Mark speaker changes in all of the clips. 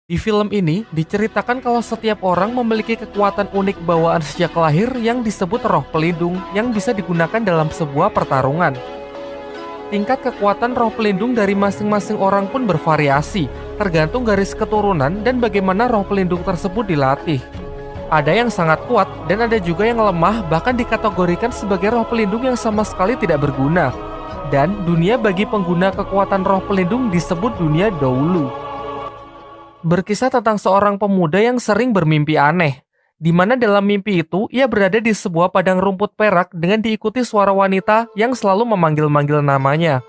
Speaker 1: Di film ini diceritakan kalau setiap orang memiliki kekuatan unik bawaan sejak lahir yang disebut roh pelindung yang bisa digunakan dalam sebuah pertarungan. Tingkat kekuatan roh pelindung dari masing-masing orang pun bervariasi, tergantung garis keturunan dan bagaimana roh pelindung tersebut dilatih. Ada yang sangat kuat dan ada juga yang lemah, bahkan dikategorikan sebagai roh pelindung yang sama sekali tidak berguna. Dan dunia bagi pengguna kekuatan roh pelindung disebut dunia Doulu. Berkisah tentang seorang pemuda yang sering bermimpi aneh, di mana dalam mimpi itu ia berada di sebuah padang rumput perak dengan diikuti suara wanita yang selalu memanggil-manggil namanya.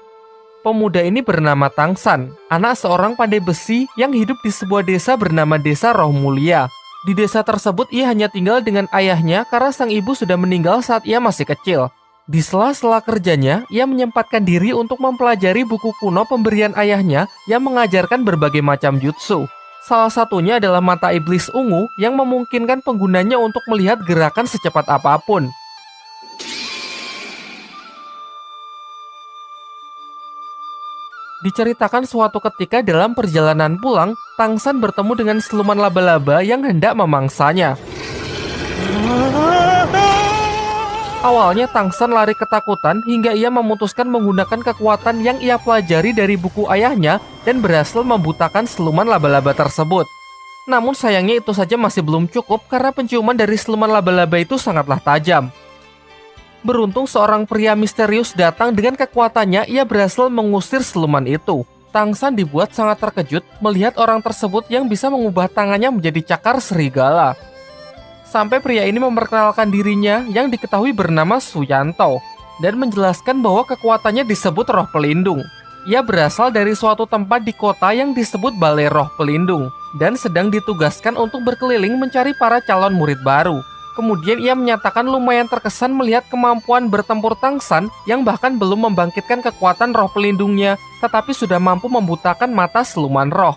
Speaker 1: Pemuda ini bernama Tangsan, anak seorang pandai besi yang hidup di sebuah desa bernama Desa Roh Mulia. Di desa tersebut ia hanya tinggal dengan ayahnya karena sang ibu sudah meninggal saat ia masih kecil. Di sela-sela kerjanya, ia menyempatkan diri untuk mempelajari buku kuno pemberian ayahnya yang mengajarkan berbagai macam jutsu. Salah satunya adalah mata iblis ungu yang memungkinkan penggunanya untuk melihat gerakan secepat apapun. Diceritakan suatu ketika dalam perjalanan pulang, Tangsan bertemu dengan siluman laba-laba yang hendak memangsanya. Awalnya Tangsan lari ketakutan hingga ia memutuskan menggunakan kekuatan yang ia pelajari dari buku ayahnya dan berhasil membutakan siluman laba-laba tersebut. Namun sayangnya itu saja masih belum cukup karena penciuman dari siluman laba-laba itu sangatlah tajam. Beruntung seorang pria misterius datang dengan kekuatannya, ia berhasil mengusir siluman itu. Tangsan dibuat sangat terkejut melihat orang tersebut yang bisa mengubah tangannya menjadi cakar serigala. Sampai pria ini memperkenalkan dirinya yang diketahui bernama Suyanto dan menjelaskan bahwa kekuatannya disebut roh pelindung. Ia berasal dari suatu tempat di kota yang disebut Balai Roh Pelindung dan sedang ditugaskan untuk berkeliling mencari para calon murid baru. Kemudian ia menyatakan lumayan terkesan melihat kemampuan bertempur Tangsan yang bahkan belum membangkitkan kekuatan roh pelindungnya, tetapi sudah mampu membutakan mata siluman roh.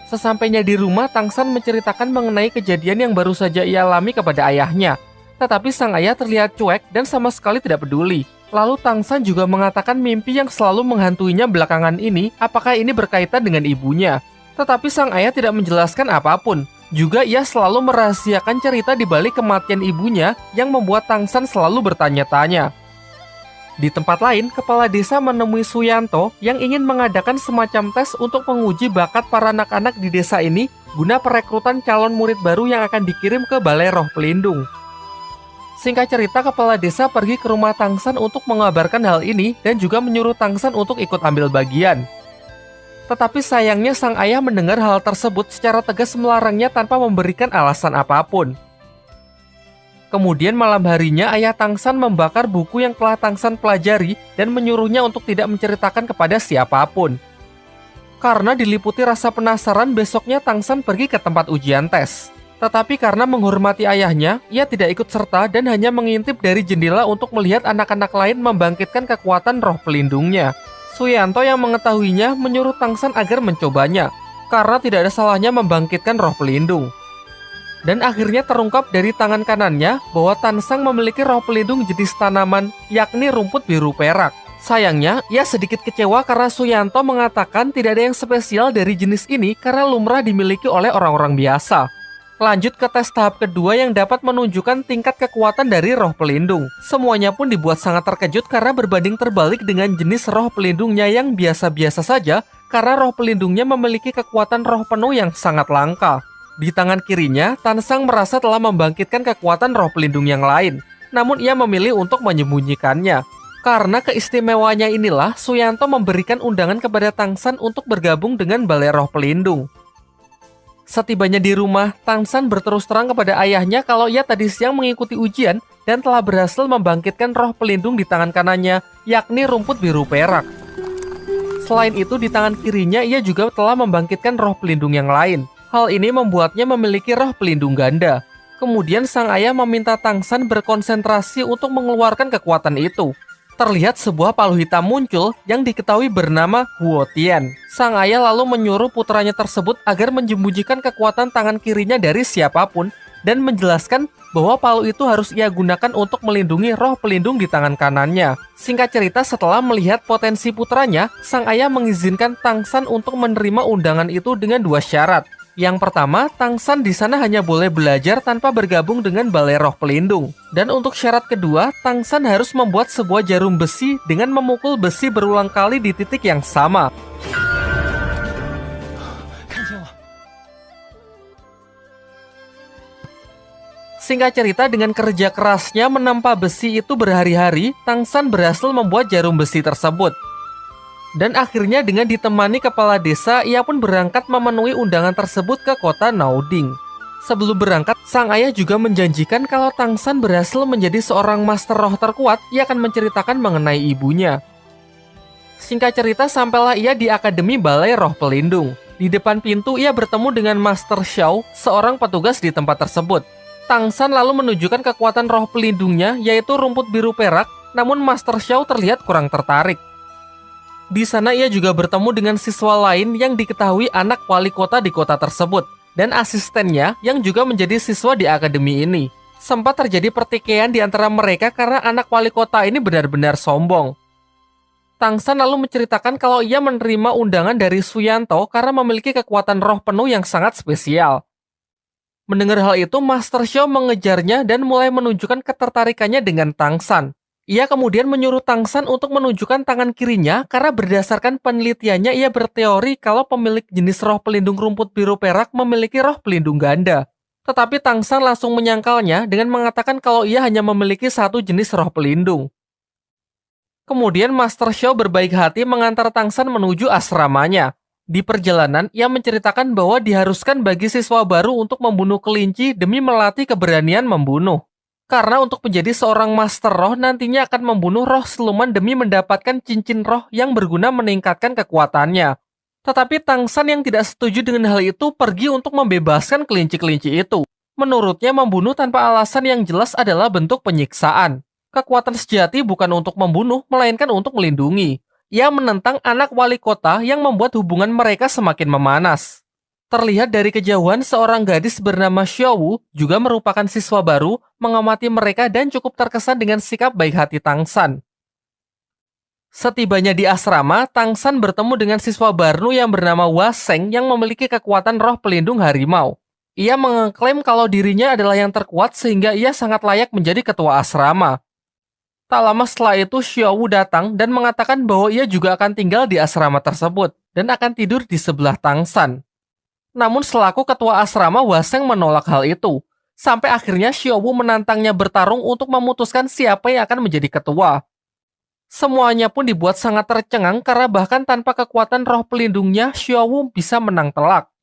Speaker 1: Sesampainya di rumah, Tangsan menceritakan mengenai kejadian yang baru saja ia alami kepada ayahnya. Tetapi sang ayah terlihat cuek dan sama sekali tidak peduli. Lalu Tangsan juga mengatakan mimpi yang selalu menghantuinya belakangan ini, apakah ini berkaitan dengan ibunya. Tetapi sang ayah tidak menjelaskan apapun. Juga ia selalu merahasiakan cerita di balik kematian ibunya yang membuat Tangsan selalu bertanya-tanya. Di tempat lain, kepala desa menemui Suyanto yang ingin mengadakan semacam tes untuk menguji bakat para anak-anak di desa ini guna perekrutan calon murid baru yang akan dikirim ke Balai Roh Pelindung. Singkat cerita, kepala desa pergi ke rumah Tangsan untuk mengabarkan hal ini dan juga menyuruh Tangsan untuk ikut ambil bagian. Tetapi sayangnya sang ayah mendengar hal tersebut secara tegas melarangnya tanpa memberikan alasan apapun. Kemudian malam harinya ayah Tangsan membakar buku yang telah Tangsan pelajari dan menyuruhnya untuk tidak menceritakan kepada siapapun. Karena diliputi rasa penasaran, besoknya Tangsan pergi ke tempat ujian tes. Tetapi karena menghormati ayahnya, ia tidak ikut serta dan hanya mengintip dari jendela untuk melihat anak-anak lain membangkitkan kekuatan roh pelindungnya. Suyanto yang mengetahuinya menyuruh Tangsan agar mencobanya, karena tidak ada salahnya membangkitkan roh pelindung. Dan akhirnya terungkap dari tangan kanannya bahwa Tansang memiliki roh pelindung jenis tanaman, yakni rumput biru perak. Sayangnya, ia sedikit kecewa karena Suyanto mengatakan tidak ada yang spesial dari jenis ini karena lumrah dimiliki oleh orang-orang biasa. Lanjut ke tes tahap kedua yang dapat menunjukkan tingkat kekuatan dari roh pelindung. Semuanya pun dibuat sangat terkejut karena berbanding terbalik dengan jenis roh pelindungnya yang biasa-biasa saja karena roh pelindungnya memiliki kekuatan roh penuh yang sangat langka. Di tangan kirinya, Tansang merasa telah membangkitkan kekuatan roh pelindung yang lain. Namun ia memilih untuk menyembunyikannya. Karena keistimewanya inilah, Suyanto memberikan undangan kepada Tangsan untuk bergabung dengan Balai Roh Pelindung. Setibanya di rumah, Tangsan berterus terang kepada ayahnya kalau ia tadi siang mengikuti ujian dan telah berhasil membangkitkan roh pelindung di tangan kanannya, yakni rumput biru perak. Selain itu, di tangan kirinya ia juga telah membangkitkan roh pelindung yang lain. Hal ini membuatnya memiliki roh pelindung ganda. Kemudian sang ayah meminta Tangsan berkonsentrasi untuk mengeluarkan kekuatan itu. Terlihat sebuah palu hitam muncul yang diketahui bernama Huotian. Sang ayah lalu menyuruh putranya tersebut agar menyembunyikan kekuatan tangan kirinya dari siapapun dan menjelaskan bahwa palu itu harus ia gunakan untuk melindungi roh pelindung di tangan kanannya. Singkat cerita, setelah melihat potensi putranya, sang ayah mengizinkan Tangsan untuk menerima undangan itu dengan 2 syarat. Yang pertama, Tangsan di sana hanya boleh belajar tanpa bergabung dengan Balai Roh Pelindung. Dan untuk syarat kedua, Tangsan harus membuat sebuah jarum besi dengan memukul besi berulang kali di titik yang sama. Singkat cerita, dengan kerja kerasnya menempa besi itu berhari-hari, Tangsan berhasil membuat jarum besi tersebut. Dan akhirnya dengan ditemani kepala desa, ia pun berangkat memenuhi undangan tersebut ke kota Naoding. Sebelum berangkat, sang ayah juga menjanjikan kalau Tangsan berhasil menjadi seorang master roh terkuat, ia akan menceritakan mengenai ibunya. Singkat cerita, sampailah ia di Akademi Balai Roh Pelindung. Di depan pintu, ia bertemu dengan Master Xiao, seorang petugas di tempat tersebut. Tangsan lalu menunjukkan kekuatan roh pelindungnya, yaitu rumput biru perak, namun Master Xiao terlihat kurang tertarik. Di sana ia juga bertemu dengan siswa lain yang diketahui anak wali kota di kota tersebut, dan asistennya yang juga menjadi siswa di akademi ini. Sempat terjadi pertikaian di antara mereka karena anak wali kota ini benar-benar sombong. Tangsan lalu menceritakan kalau ia menerima undangan dari Suyanto karena memiliki kekuatan roh penuh yang sangat spesial. Mendengar hal itu, Master Xiao mengejarnya dan mulai menunjukkan ketertarikannya dengan Tangsan. Ia kemudian menyuruh Tangsan untuk menunjukkan tangan kirinya karena berdasarkan penelitiannya ia berteori kalau pemilik jenis roh pelindung rumput biru perak memiliki roh pelindung ganda. Tetapi Tangsan langsung menyangkalnya dengan mengatakan kalau ia hanya memiliki satu jenis roh pelindung. Kemudian Master Xiao berbaik hati mengantar Tangsan menuju asramanya. Di perjalanan, ia menceritakan bahwa diharuskan bagi siswa baru untuk membunuh kelinci demi melatih keberanian membunuh. Karena untuk menjadi seorang master roh nantinya akan membunuh roh siluman demi mendapatkan cincin roh yang berguna meningkatkan kekuatannya. Tetapi Tangsan yang tidak setuju dengan hal itu pergi untuk membebaskan kelinci-kelinci itu. Menurutnya membunuh tanpa alasan yang jelas adalah bentuk penyiksaan. Kekuatan sejati bukan untuk membunuh, melainkan untuk melindungi. Ia menentang anak wali kota yang membuat hubungan mereka semakin memanas. Terlihat dari kejauhan, seorang gadis bernama Xiaowu juga merupakan siswa baru, mengamati mereka dan cukup terkesan dengan sikap baik hati Tangsan. Setibanya di asrama, Tangsan bertemu dengan siswa baru yang bernama Waseng yang memiliki kekuatan roh pelindung harimau. Ia mengklaim kalau dirinya adalah yang terkuat sehingga ia sangat layak menjadi ketua asrama. Tak lama setelah itu, Xiaowu datang dan mengatakan bahwa ia juga akan tinggal di asrama tersebut dan akan tidur di sebelah Tangsan. Namun selaku ketua asrama, Waseng menolak hal itu. Sampai akhirnya Xiaowu menantangnya bertarung untuk memutuskan siapa yang akan menjadi ketua. Semuanya pun dibuat sangat tercengang karena bahkan tanpa kekuatan roh pelindungnya, Xiaowu bisa menang telak.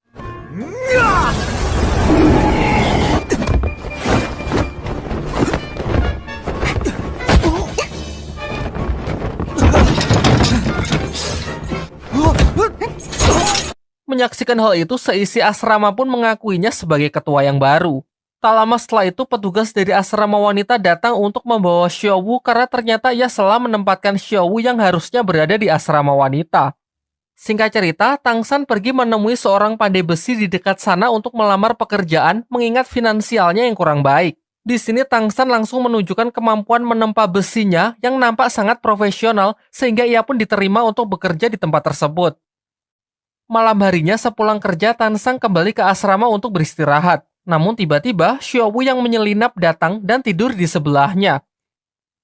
Speaker 1: Menyaksikan hal itu, seisi asrama pun mengakuinya sebagai ketua yang baru. Tak lama setelah itu, petugas dari asrama wanita datang untuk membawa Xiaowu karena ternyata ia salah menempatkan Xiaowu yang harusnya berada di asrama wanita. Singkat cerita, Tangsan pergi menemui seorang pandai besi di dekat sana untuk melamar pekerjaan mengingat finansialnya yang kurang baik. Di sini Tangsan langsung menunjukkan kemampuan menempa besinya yang nampak sangat profesional sehingga ia pun diterima untuk bekerja di tempat tersebut. Malam harinya sepulang kerja, Tangsan kembali ke asrama untuk beristirahat. Namun tiba-tiba, Xiaowu yang menyelinap datang dan tidur di sebelahnya.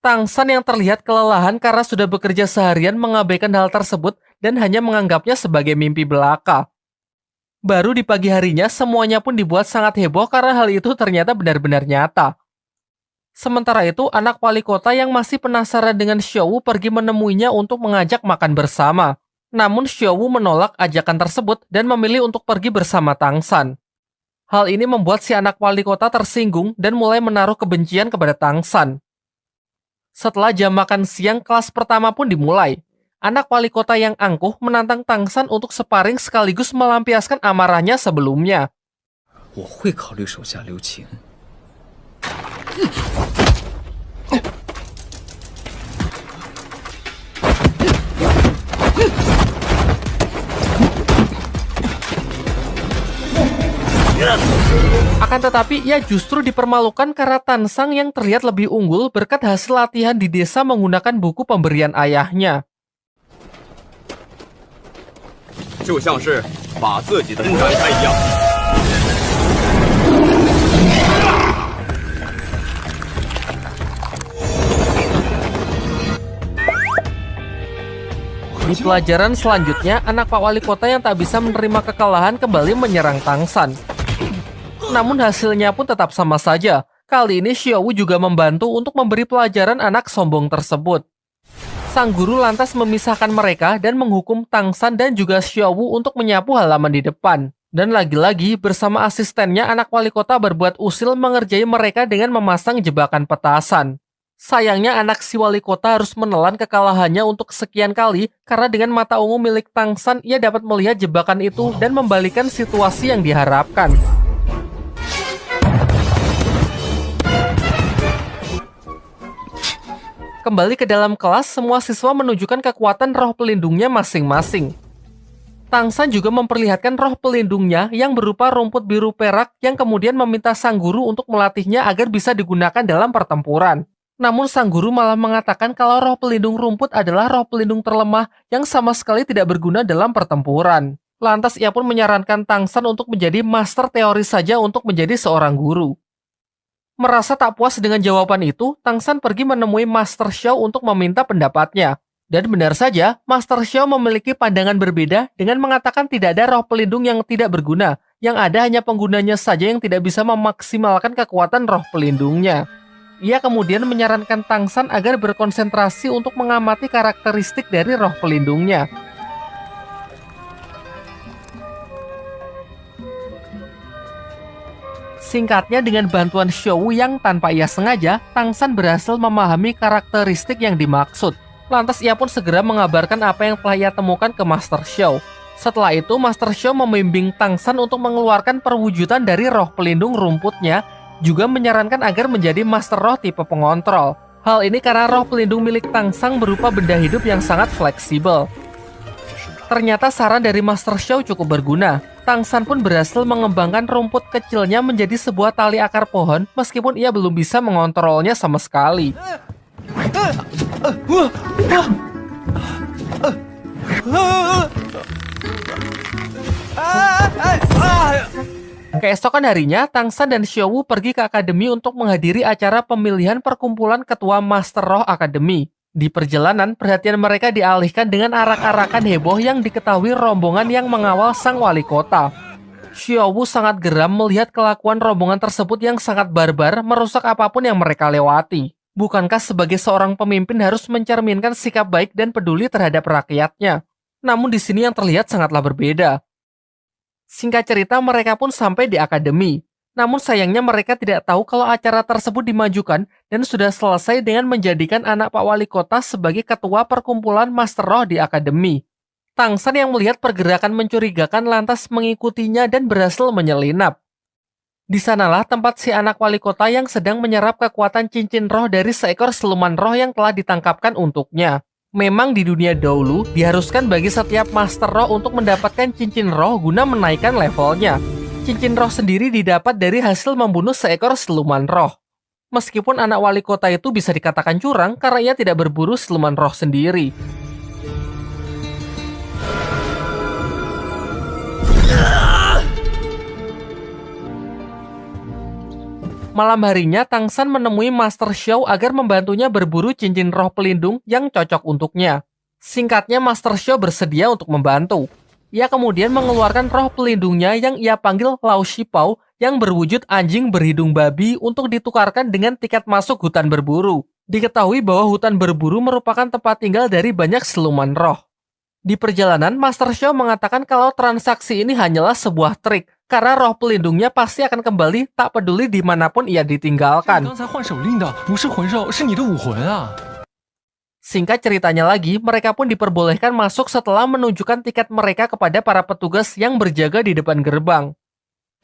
Speaker 1: Tangsan yang terlihat kelelahan karena sudah bekerja seharian mengabaikan hal tersebut dan hanya menganggapnya sebagai mimpi belaka. Baru di pagi harinya, semuanya pun dibuat sangat heboh karena hal itu ternyata benar-benar nyata. Sementara itu, anak wali kota yang masih penasaran dengan Xiaowu pergi menemuinya untuk mengajak makan bersama. Namun Xiaowu menolak ajakan tersebut dan memilih untuk pergi bersama Tangsan. Hal ini membuat si anak wali kota tersinggung dan mulai menaruh kebencian kepada Tangsan. Setelah jam makan siang, kelas pertama pun dimulai. Anak wali kota yang angkuh menantang Tangsan untuk sparring sekaligus melampiaskan amarahnya sebelumnya. Akan tetapi, ia justru dipermalukan karena Tansang yang terlihat lebih unggul berkat hasil latihan di desa menggunakan buku pemberian ayahnya. Di pelajaran selanjutnya, anak Pak Wali Kota yang tak bisa menerima kekalahan kembali menyerang Tang San. Namun hasilnya pun tetap sama saja. Kali ini Xiaowu juga membantu untuk memberi pelajaran anak sombong tersebut. Sang guru lantas memisahkan mereka dan menghukum Tang San dan juga Xiaowu untuk menyapu halaman di depan. Dan lagi-lagi bersama asistennya anak wali kota berbuat usil mengerjai mereka dengan memasang jebakan petasan. Sayangnya anak si wali kota harus menelan kekalahannya untuk sekian kali karena dengan mata ungu milik Tang San ia dapat melihat jebakan itu dan membalikan situasi yang diharapkan. Kembali ke dalam kelas, semua siswa menunjukkan kekuatan roh pelindungnya masing-masing. Tang San juga memperlihatkan roh pelindungnya yang berupa rumput biru perak yang kemudian meminta sang guru untuk melatihnya agar bisa digunakan dalam pertempuran. Namun sang guru malah mengatakan kalau roh pelindung rumput adalah roh pelindung terlemah yang sama sekali tidak berguna dalam pertempuran. Lantas ia pun menyarankan Tang San untuk menjadi master teori saja untuk menjadi seorang guru. Merasa tak puas dengan jawaban itu, Tang San pergi menemui Master Xiao untuk meminta pendapatnya. Dan benar saja, Master Xiao memiliki pandangan berbeda dengan mengatakan tidak ada roh pelindung yang tidak berguna, yang ada hanya penggunanya saja yang tidak bisa memaksimalkan kekuatan roh pelindungnya. Ia kemudian menyarankan Tang San agar berkonsentrasi untuk mengamati karakteristik dari roh pelindungnya. Singkatnya, dengan bantuan Xiaowu yang tanpa ia sengaja, Tang San berhasil memahami karakteristik yang dimaksud. Lantas ia pun segera mengabarkan apa yang telah ia temukan ke Master Xiao. Setelah itu, Master Xiao membimbing Tang San untuk mengeluarkan perwujudan dari roh pelindung rumputnya, juga menyarankan agar menjadi Master Roh tipe pengontrol. Hal ini karena roh pelindung milik Tang San berupa benda hidup yang sangat fleksibel. Ternyata saran dari Master Xiao cukup berguna. Tang San pun berhasil mengembangkan rumput kecilnya menjadi sebuah tali akar pohon meskipun ia belum bisa mengontrolnya sama sekali. Keesokan harinya, Tang San dan Xiaowu pergi ke akademi untuk menghadiri acara pemilihan perkumpulan ketua Master Roh Akademi. Di perjalanan, perhatian mereka dialihkan dengan arak-arakan heboh yang diketahui rombongan yang mengawal sang wali kota. Xiaowu sangat geram melihat kelakuan rombongan tersebut yang sangat barbar merusak apapun yang mereka lewati. Bukankah sebagai seorang pemimpin harus mencerminkan sikap baik dan peduli terhadap rakyatnya? Namun di sini yang terlihat sangatlah berbeda. Singkat cerita, mereka pun sampai di akademi. Namun sayangnya mereka tidak tahu kalau acara tersebut dimajukan dan sudah selesai dengan menjadikan anak Pak Wali Kota sebagai ketua perkumpulan Master Roh di akademi. Tang San yang melihat pergerakan mencurigakan lantas mengikutinya dan berhasil menyelinap. Di sanalah tempat si anak wali kota yang sedang menyerap kekuatan cincin roh dari seekor siluman roh yang telah ditangkapkan untuknya. Memang di dunia dahulu, diharuskan bagi setiap master roh untuk mendapatkan cincin roh guna menaikkan levelnya. Cincin roh sendiri didapat dari hasil membunuh seekor siluman roh. Meskipun anak wali kota itu bisa dikatakan curang karena ia tidak berburu siluman roh sendiri. Malam harinya, Tang San menemui Master Xiao agar membantunya berburu cincin roh pelindung yang cocok untuknya. Singkatnya, Master Xiao bersedia untuk membantu. Ia kemudian mengeluarkan roh pelindungnya yang ia panggil Lao Shipao yang berwujud anjing berhidung babi untuk ditukarkan dengan tiket masuk hutan berburu. Diketahui bahwa hutan berburu merupakan tempat tinggal dari banyak siluman roh. Di perjalanan, Master Xiao mengatakan kalau transaksi ini hanyalah sebuah trik, karena roh pelindungnya pasti akan kembali tak peduli dimanapun ia ditinggalkan. Singkat ceritanya lagi, mereka pun diperbolehkan masuk setelah menunjukkan tiket mereka kepada para petugas yang berjaga di depan gerbang.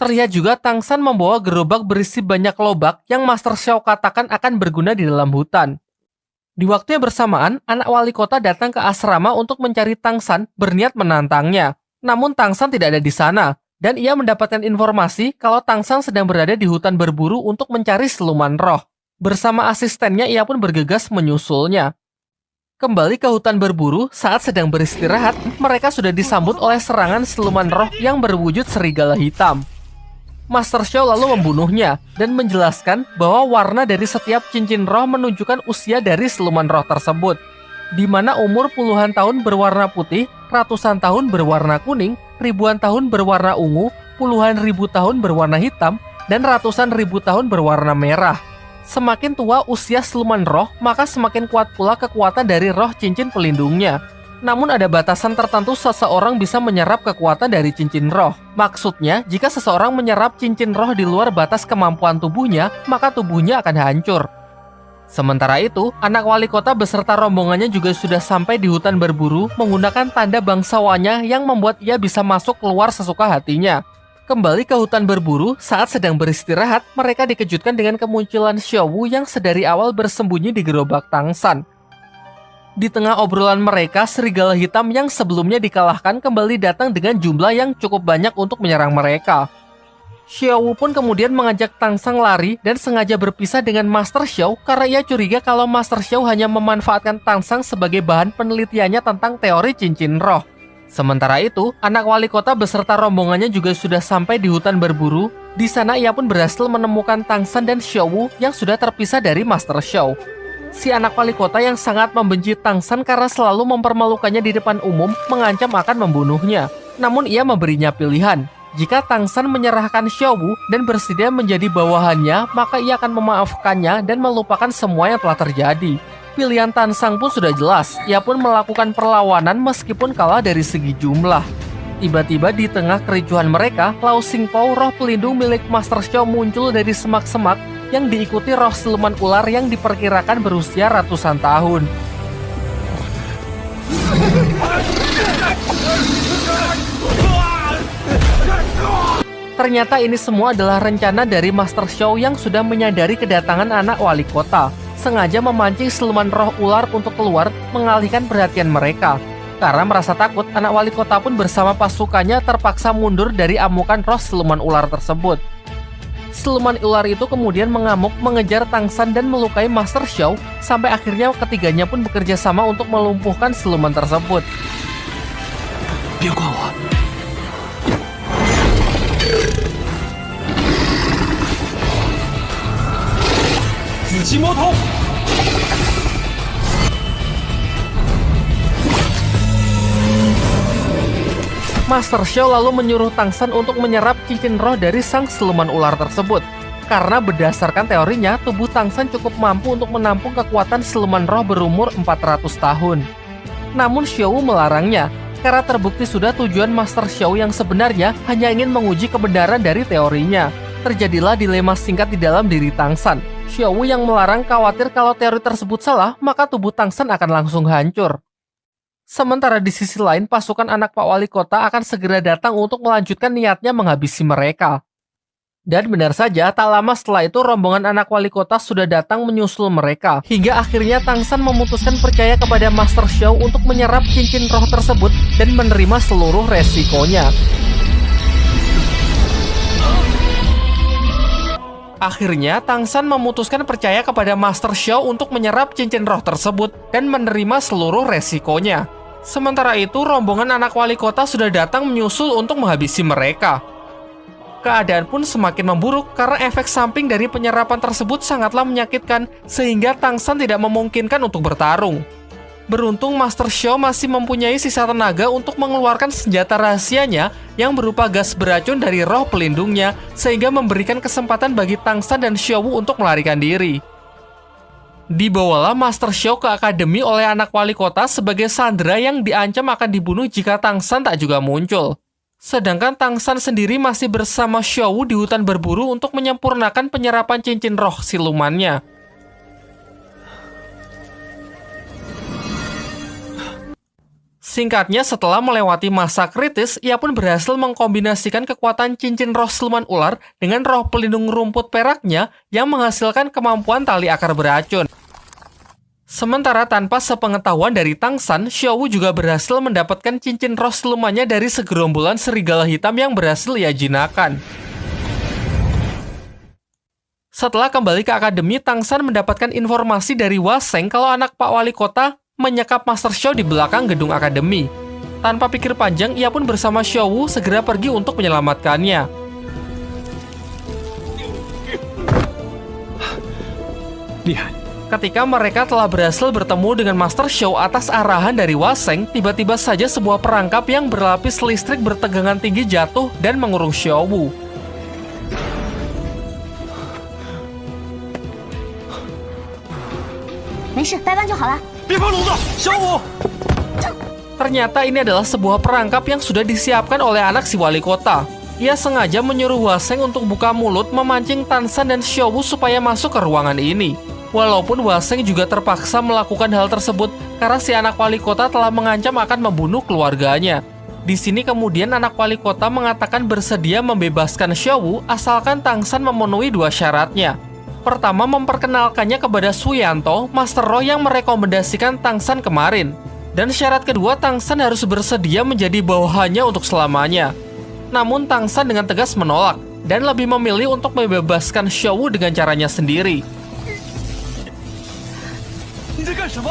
Speaker 1: Terlihat juga Tang San membawa gerobak berisi banyak lobak yang Master Xiao katakan akan berguna di dalam hutan. Di waktu yang bersamaan, anak wali kota datang ke asrama untuk mencari Tang San berniat menantangnya. Namun Tang San tidak ada di sana, dan ia mendapatkan informasi kalau Tang San sedang berada di hutan berburu untuk mencari siluman roh. Bersama asistennya, ia pun bergegas menyusulnya. Kembali ke hutan berburu, saat sedang beristirahat, mereka sudah disambut oleh serangan siluman roh yang berwujud serigala hitam. Master Xiao lalu membunuhnya dan menjelaskan bahwa warna dari setiap cincin roh menunjukkan usia dari siluman roh tersebut. di mana umur puluhan tahun berwarna putih, ratusan tahun berwarna kuning, ribuan tahun berwarna ungu, puluhan ribu tahun berwarna hitam, dan ratusan ribu tahun berwarna merah. Semakin tua usia siluman roh, maka semakin kuat pula kekuatan dari roh cincin pelindungnya. Namun ada batasan tertentu seseorang bisa menyerap kekuatan dari cincin roh. Maksudnya, jika seseorang menyerap cincin roh di luar batas kemampuan tubuhnya, maka tubuhnya akan hancur. Sementara itu, anak wali kota beserta rombongannya juga sudah sampai di hutan berburu menggunakan tanda bangsawannya yang membuat ia bisa masuk keluar sesuka hatinya. Kembali ke hutan berburu, saat sedang beristirahat, mereka dikejutkan dengan kemunculan Xiao Wu yang sedari awal bersembunyi di gerobak Tang San. Di tengah obrolan mereka, serigala hitam yang sebelumnya dikalahkan kembali datang dengan jumlah yang cukup banyak untuk menyerang mereka. Xiao Wu pun kemudian mengajak Tang San lari dan sengaja berpisah dengan Master Xiao karena ia curiga kalau Master Xiao hanya memanfaatkan Tang San sebagai bahan penelitiannya tentang teori cincin roh. Sementara itu, anak wali kota beserta rombongannya juga sudah sampai di hutan berburu. Di sana ia pun berhasil menemukan Tang San dan Xiao Wu yang sudah terpisah dari Master Xiao. Si anak wali kota yang sangat membenci Tang San karena selalu mempermalukannya di depan umum mengancam akan membunuhnya. Namun ia memberinya pilihan. Jika Tang San menyerahkan Xiao Wu dan bersedia menjadi bawahannya, maka ia akan memaafkannya dan melupakan semua yang telah terjadi. Pilihan Tang San pun sudah jelas. Ia pun melakukan perlawanan meskipun kalah dari segi jumlah. Tiba-tiba di tengah kericuhan mereka, Lao Xingpo, roh pelindung milik Master Xiao, muncul dari semak-semak yang diikuti roh siluman ular yang diperkirakan berusia ratusan tahun. Ternyata ini semua adalah rencana dari Master Xiao yang sudah menyadari kedatangan anak wali kota. Sengaja memancing siluman roh ular untuk keluar, mengalihkan perhatian mereka. Karena merasa takut, anak wali kota pun bersama pasukannya terpaksa mundur dari amukan roh siluman ular tersebut. Siluman ular itu kemudian mengamuk, mengejar Tang San dan melukai Master Xiao, sampai akhirnya ketiganya pun bekerja sama untuk melumpuhkan siluman tersebut. Master Xiao lalu menyuruh Tang San untuk menyerap cincin roh dari sang siluman ular tersebut. Karena berdasarkan teorinya, tubuh Tang San cukup mampu untuk menampung kekuatan siluman roh berumur 400 tahun. Namun Xiao Wu melarangnya, karena terbukti sudah tujuan Master Xiao yang sebenarnya hanya ingin menguji kebenaran dari teorinya. Terjadilah dilema singkat di dalam diri Tang San. Xiao Wu yang melarang khawatir kalau teori tersebut salah, maka tubuh Tang San akan langsung hancur. Sementara di sisi lain, pasukan anak Pak Wali Kota akan segera datang untuk melanjutkan niatnya menghabisi mereka. Dan benar saja, tak lama setelah itu rombongan anak wali kota sudah datang menyusul mereka. Hingga akhirnya Tang San memutuskan percaya kepada Master Xiao untuk menyerap cincin roh tersebut dan menerima seluruh resikonya. Akhirnya, Tang San memutuskan percaya kepada Master Xiao untuk menyerap cincin roh tersebut dan menerima seluruh resikonya. Sementara itu, rombongan anak wali kota sudah datang menyusul untuk menghabisi mereka. Keadaan pun semakin memburuk karena efek samping dari penyerapan tersebut sangatlah menyakitkan, sehingga Tang San tidak memungkinkan untuk bertarung. Beruntung Master Xiao masih mempunyai sisa tenaga untuk mengeluarkan senjata rahasianya yang berupa gas beracun dari roh pelindungnya, sehingga memberikan kesempatan bagi Tang San dan Xiao Wu untuk melarikan diri. Dibawalah Master Xiao ke akademi oleh anak wali kota sebagai sandera yang diancam akan dibunuh jika Tang San tak juga muncul. Sedangkan Tang San sendiri masih bersama Xiao Wu di hutan berburu untuk menyempurnakan penyerapan cincin roh silumannya. Singkatnya, setelah melewati masa kritis, ia pun berhasil mengkombinasikan kekuatan cincin roh siluman ular dengan roh pelindung rumput peraknya yang menghasilkan kemampuan tali akar beracun. Sementara tanpa sepengetahuan dari Tang San, Xiao Wu juga berhasil mendapatkan cincin roh silumannya dari segerombolan serigala hitam yang berhasil ia jinakkan. Setelah kembali ke akademi, Tang San mendapatkan informasi dari Hua Sheng kalau anak Pak Wali Kota menyekap Master Xiao di belakang gedung akademi. Tanpa pikir panjang, ia pun bersama Xiao Wu segera pergi untuk menyelamatkannya. Ketika mereka telah berhasil bertemu dengan Master Xiao atas arahan dari Waseng, tiba-tiba saja sebuah perangkap yang berlapis listrik bertegangan tinggi jatuh dan mengurung Xiao Wu.
Speaker 2: 没事，掰弯就好了。
Speaker 3: 别碰笼子，小五！
Speaker 1: Ternyata ini adalah sebuah perangkap yang sudah disiapkan oleh anak si wali kota. Ia sengaja menyuruh Waseng untuk buka mulut memancing Tansan dan Xiao Wu supaya masuk ke ruangan ini. Walaupun Waseng juga terpaksa melakukan hal tersebut karena si anak wali kota telah mengancam akan membunuh keluarganya. Di sini kemudian anak wali kota mengatakan bersedia membebaskan Xiao Wu asalkan Tansan memenuhi dua syaratnya. Pertama, memperkenalkannya kepada Suyanto, Master Roh yang merekomendasikan Tansan kemarin. Dan syarat kedua, Tansan harus bersedia menjadi bawahannya untuk selamanya. Namun Tansan dengan tegas menolak dan lebih memilih untuk membebaskan Xiao Wu dengan caranya sendiri.
Speaker 3: 你在干什么？